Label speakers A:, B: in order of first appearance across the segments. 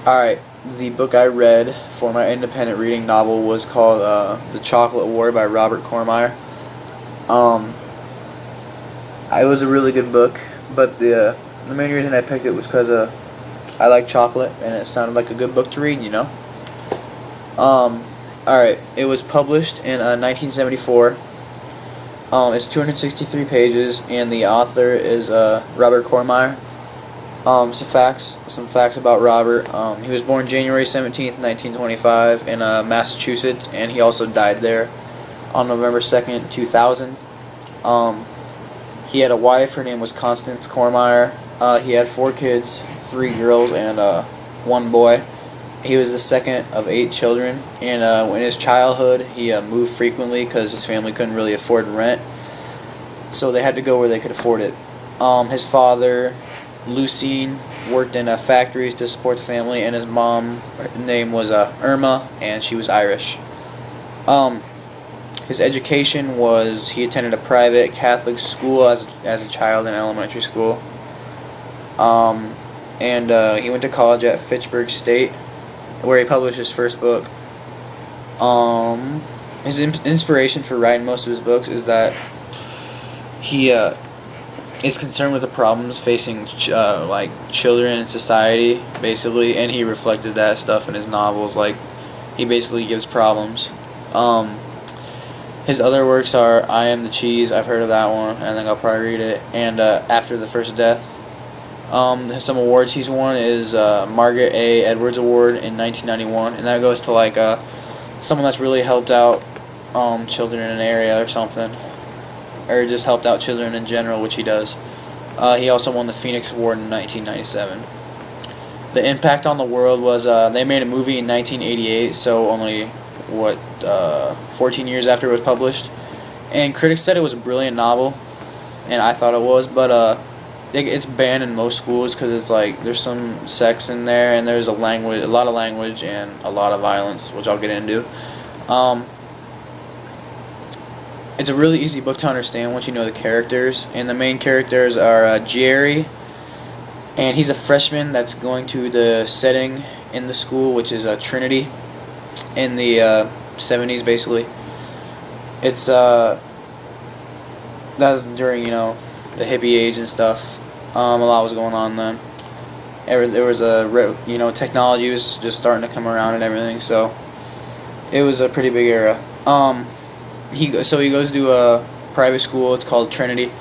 A: Alright, the book I read for my independent reading novel was called The Chocolate War by Robert Cormier. It was a really good book, but the main reason I picked it was because I like chocolate, and it sounded like a good book to read, you know? Alright, it was published in 1974. It's 263 pages, and the author is Robert Cormier. Some facts about Robert. He was born January 17th, 1925 in Massachusetts, and he also died there on November 2nd, 2000. He had a wife. Her name was Constance Cormier. He had 4 kids, 3 girls and 1 boy. He was the second of 8 children, and in his childhood he moved frequently because his family couldn't really afford rent, so they had to go where they could afford it. His father, Lucine, worked in factories to support the family, and his mom, her name was Irma, and she was Irish. His education was, he attended a private Catholic school as a child in elementary school. He went to college at Fitchburg State, where he published his first book. His inspiration for writing most of his books is that he is concerned with the problems facing like children in society, basically, and he reflected that stuff in his novels. Like, he basically gives problems. His other works are I Am the Cheese. I've heard of that one. I think I'll probably read it. And After the First Death. Some awards he's won is Margaret A. Edwards Award in 1991, and that goes to like someone that's really helped out children in an area or something, or just helped out children in general, which he does. He also won the Phoenix Award in 1997. The impact on the world was they made a movie in 1988, so only 14 years after it was published, and critics said it was a brilliant novel, and I thought it was, but it's banned in most schools because it's like there's some sex in there, and there's a lot of language and a lot of violence, which I'll get into. It's a really easy book to understand once you know the characters, and the main characters are Jerry, and he's a freshman that's going to the setting in the school, which is Trinity, in the 70s, basically. It's that was during, the hippie age and stuff. A lot was going on then. There was technology was just starting to come around and everything, so it was a pretty big era. He goes to a private school. It's called Trinity,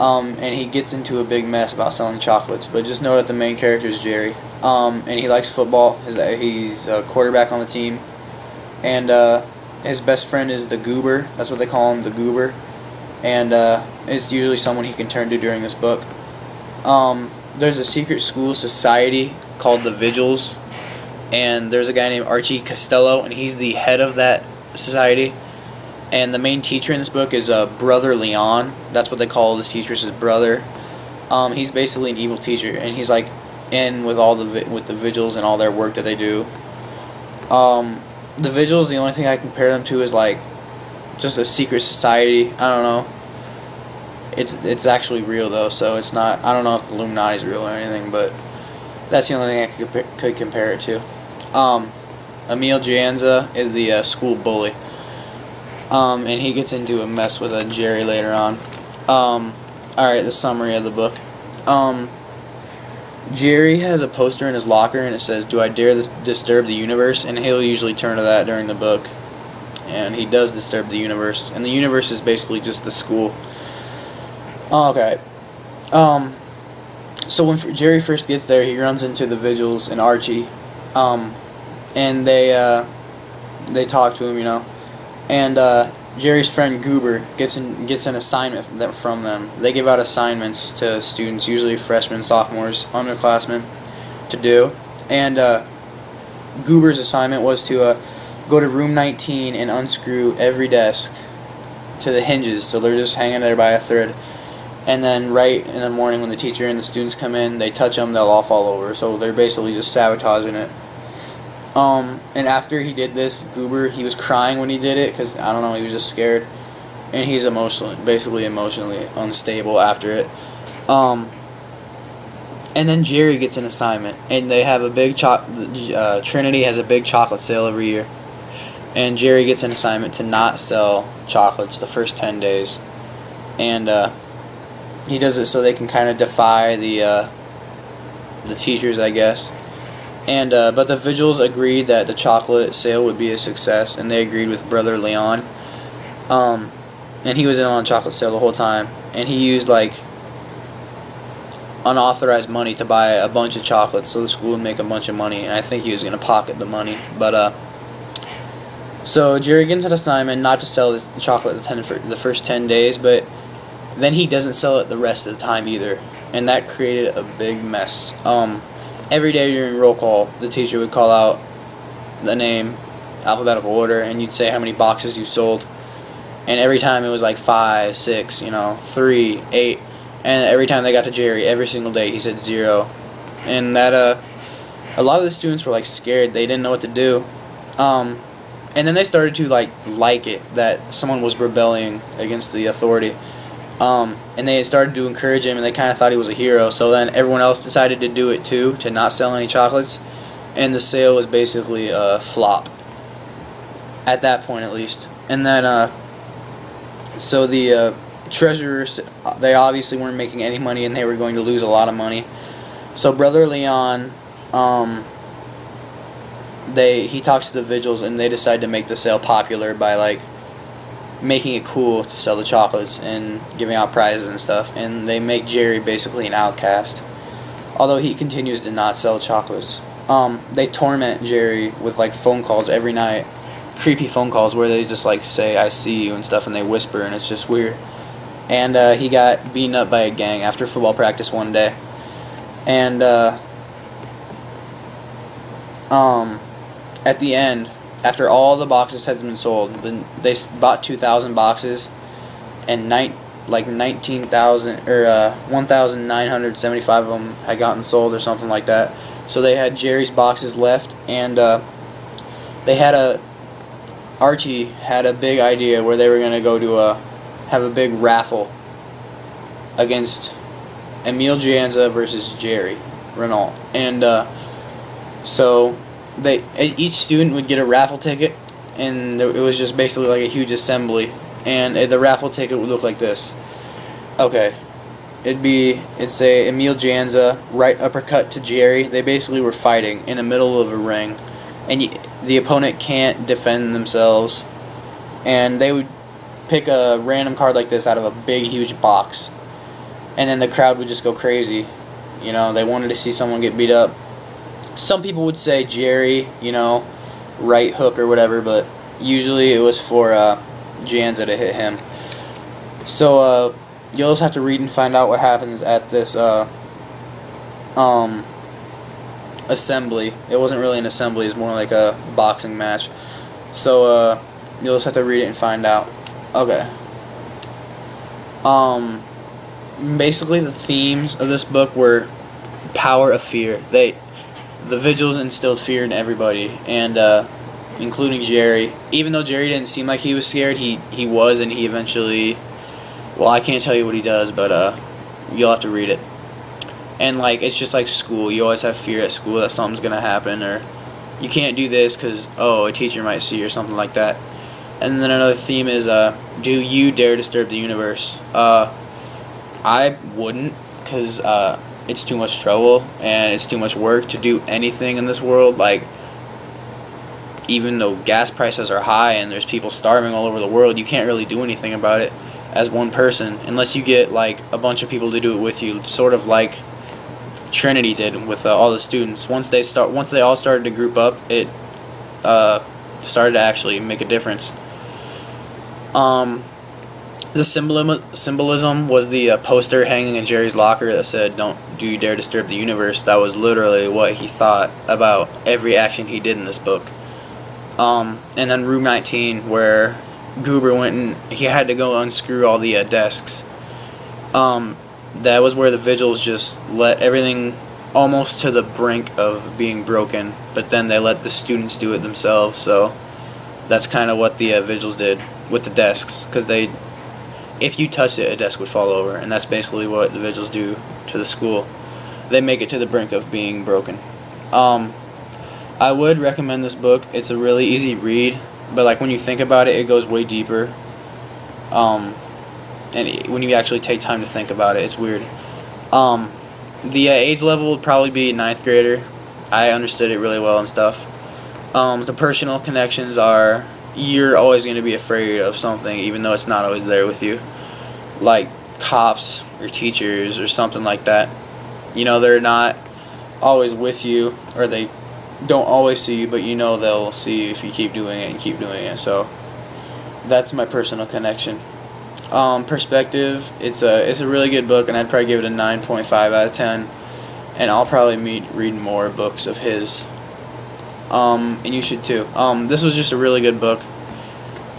A: and he gets into a big mess about selling chocolates. But just know that the main character is Jerry, and he likes football. He's a quarterback on the team, and his best friend is the Goober. That's what they call him, the Goober, and it's usually someone he can turn to during this book. There's a secret school society called the Vigils, and there's a guy named Archie Costello, and he's the head of that society. And the main teacher in this book is Brother Leon. That's what they call the teacher, his brother. He's basically an evil teacher, and he's like in with with the Vigils and all their work that they do. The Vigils, the only thing I compare them to is like just a secret society. I don't know. It's actually real though, so it's not. I don't know if the Illuminati's real or anything, but that's the only thing I could compare it to. Emil Janza is the school bully, and he gets into a mess with Jerry later on. Alright, the summary of the book. Jerry has a poster in his locker, and it says, "Do I dare disturb the universe?" And he'll usually turn to that during the book, and he does disturb the universe. And the universe is basically just the school. Okay. So when Jerry first gets there, he runs into the Vigils and Archie, and they talk to him, and Jerry's friend Goober gets an assignment from them. They give out assignments to students, usually freshmen, sophomores, underclassmen, to do, and Goober's assignment was to go to room 19 and unscrew every desk to the hinges, so they're just hanging there by a thread. And then right in the morning when the teacher and the students come in, they touch them, they'll all fall over. So they're basically just sabotaging it. And after he did this, Goober, he was crying when he did it because, I don't know, he was just scared. And he's basically emotionally unstable after it. And then Jerry gets an assignment, and they have a big Trinity has a big chocolate sale every year, and Jerry gets an assignment to not sell chocolates the first 10 days, and he does it so they can kind of defy the teachers, I guess. And but the Vigils agreed that the chocolate sale would be a success, and they agreed with Brother Leon. And he was in on the chocolate sale the whole time, and he used like unauthorized money to buy a bunch of chocolates so the school would make a bunch of money, and I think he was going to pocket the money. But so Jerry gets an assignment not to sell the chocolate the first 10 days, but then he doesn't sell it the rest of the time either, and that created a big mess. Every day during roll call, the teacher would call out the name, alphabetical order, and you'd say how many boxes you sold, and every time it was like 5, 6, 3, 8, and every time they got to Jerry, every single day he said 0, and that a lot of the students were like scared. They didn't know what to do, and then they started to like it that someone was rebelling against the authority, and they started to encourage him, and they kind of thought he was a hero. So then everyone else decided to do it too, to not sell any chocolates, and the sale was basically a flop at that point, at least. And then so the treasurers, they obviously weren't making any money, and they were going to lose a lot of money. So Brother Leon, he talks to the Vigils, and they decide to make the sale popular by making it cool to sell the chocolates and giving out prizes and stuff. And they make Jerry basically an outcast, although he continues to not sell chocolates. They torment Jerry with phone calls every night, creepy phone calls where they just say "I see you" and stuff, and they whisper, and it's just weird. And he got beaten up by a gang after football practice one day. And at the end, after all the boxes had been sold, they bought 2,000 boxes, and 19,000 or 1,975 of them had gotten sold or something like that. So they had Jerry's boxes left, and Archie had a big idea where they were going to go to have a big raffle against Emil Janza versus Jerry Renault. And so each student would get a raffle ticket, and it was just basically like a huge assembly. And the raffle ticket would look like this. Okay, it'd say Emil Janza, right uppercut to Jerry. They basically were fighting in the middle of a ring, and the opponent can't defend themselves. And they would pick a random card like this out of a big, huge box, and then the crowd would just go crazy. They wanted to see someone get beat up. Some people would say Jerry, right hook or whatever, but usually it was for Janza to hit him. So you'll just have to read and find out what happens at this assembly. It wasn't really an assembly, it's more like a boxing match. So you'll just have to read it and find out. Okay. Basically the themes of this book were power of fear. The Vigils instilled fear in everybody, and including Jerry. Even though Jerry didn't seem like he was scared, he was, and he eventually, well, I can't tell you what he does, but you'll have to read it. And it's just like school. You always have fear at school that something's going to happen, or you can't do this because, a teacher might see you or something like that. And then another theme is, do you dare disturb the universe? I wouldn't, because it's too much trouble and it's too much work to do anything in this world. Even though gas prices are high and there's people starving all over the world, you can't really do anything about it as one person unless you get a bunch of people to do it with you, sort of like Trinity did with all the students. Once they all started to group up, it started to actually make a difference. The symbolism was the poster hanging in Jerry's locker that said, "Don't do you dare disturb the universe." That was literally what he thought about every action he did in this book. And then Room 19, where Goober went and he had to go unscrew all the desks. That was where the Vigils just let everything almost to the brink of being broken, but then they let the students do it themselves. So that's kind of what the Vigils did with the desks, because if you touched it, a desk would fall over, and that's basically what the Vigils do to the school. they make it to the brink of being broken. I would recommend this book. It's a really easy read, but like when you think about it, it goes way deeper. When you actually take time to think about it, it's weird. The age level would probably be 9th grader. I understood it really well and stuff. The personal connections are, you're always going to be afraid of something even though it's not always there with you. Like cops or teachers or something like that. You know, they're not always with you, or they don't always see you, but you know they'll see you if you keep doing it and keep doing it. So that's my personal connection. Perspective, it's a really good book, and I'd probably give it a 9.5 out of 10. And I'll probably read more books of his. And you should too. This was just a really good book,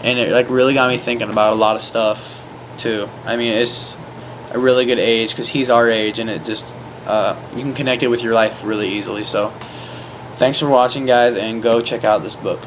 A: and it like really got me thinking about a lot of stuff too. I mean, it's a really good age because he's our age, and it just you can connect it with your life really easily. So thanks for watching, guys, and go check out this book.